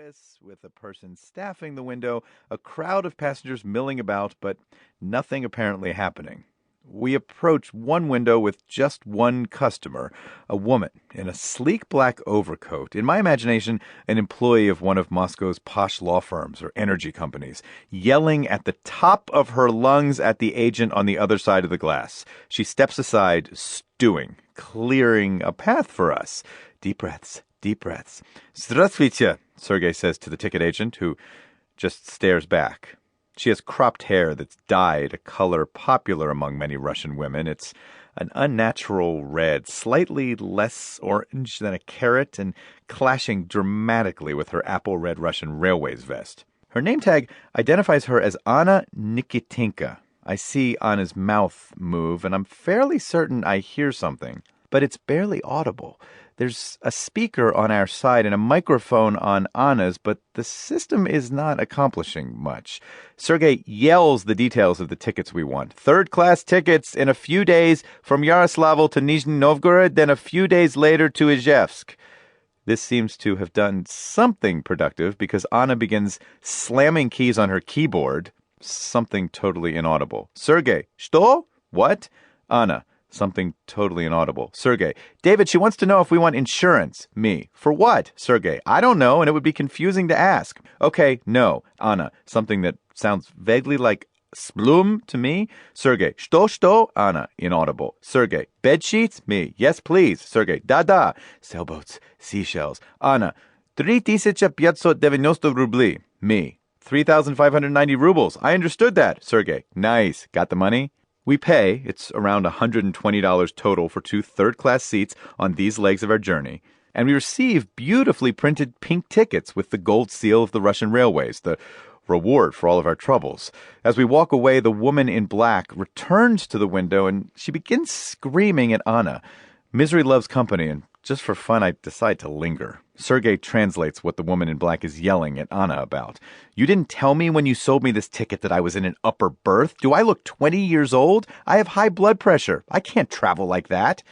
office with a person staffing the window, a crowd of passengers milling about, but nothing apparently happening. We approach one window with just one customer, a woman in a sleek black overcoat, in my imagination, an employee of one of Moscow's posh law firms or energy companies, yelling at the top of her lungs at the agent on the other side of the glass. She steps aside, stewing, clearing a path for us. Deep breaths, deep breaths. Здравствуйте, Sergei says to the ticket agent, who just stares back. She has cropped hair that's dyed a color popular among many Russian women. It's an unnatural red, slightly less orange than a carrot, and clashing dramatically with her apple red Russian Railways vest. Her name tag identifies her as Anna Nikitinka. I see Anna's mouth move, and I'm fairly certain I hear something, but it's barely audible. There's a speaker on our side and a microphone on Anna's, but the system is not accomplishing much. Sergei yells the details of the tickets we want. Third-class tickets in a few days from Yaroslavl to Nizhny Novgorod, then a few days later to Izhevsk. This seems to have done something productive because Anna begins slamming keys on her keyboard. Something totally inaudible. Sergei, что? What? Anna. Something totally inaudible. Sergei, David, she wants to know if we want insurance. Me. For what? Sergei, I don't know, and it would be confusing to ask. Okay, no. Anna, something that sounds vaguely like splum to me. Sergei, что? Anna, inaudible. Sergei, bed sheets? Me. Yes, please. Sergei, da. Sailboats, seashells. Anna, 3590 rubli. Me. 3,590 rubles. I understood that. Sergei, nice. Got the money? We pay, it's around $120 total for 2 third-class seats on these legs of our journey, and we receive beautifully printed pink tickets with the gold seal of the Russian Railways, the reward for all of our troubles. As we walk away, the woman in black returns to the window, and she begins screaming at Anna. Misery loves company, and just for fun, I decide to linger. Sergei translates what the woman in black is yelling at Anna about. You didn't tell me when you sold me this ticket that I was in an upper berth? Do I look 20 years old? I have high blood pressure. I can't travel like that.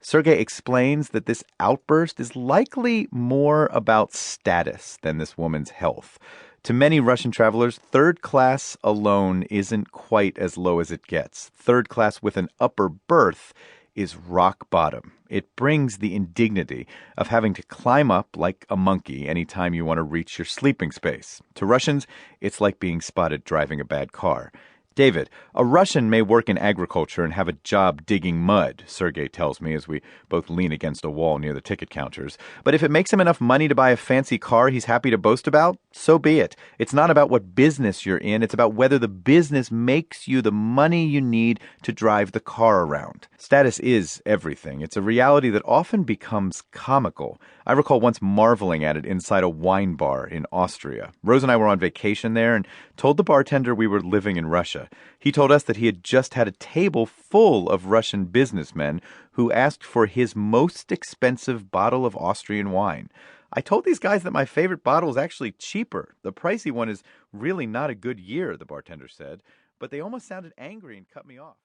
Sergei explains that this outburst is likely more about status than this woman's health. To many Russian travelers, third class alone isn't quite as low as it gets. Third class with an upper berth is rock bottom. It brings the indignity of having to climb up like a monkey anytime you want to reach your sleeping space. To Russians, it's like being spotted driving a bad car. David, a Russian may work in agriculture and have a job digging mud, Sergei tells me as we both lean against a wall near the ticket counters. But if it makes him enough money to buy a fancy car he's happy to boast about, so be it. It's not about what business you're in. It's about whether the business makes you the money you need to drive the car around. Status is everything. It's a reality that often becomes comical. I recall once marveling at it inside a wine bar in Austria. Rose and I were on vacation there and told the bartender we were living in Russia. He told us that he had just had a table full of Russian businessmen who asked for his most expensive bottle of Austrian wine. I told these guys that my favorite bottle is actually cheaper. The pricey one is really not a good year, the bartender said, but they almost sounded angry and cut me off.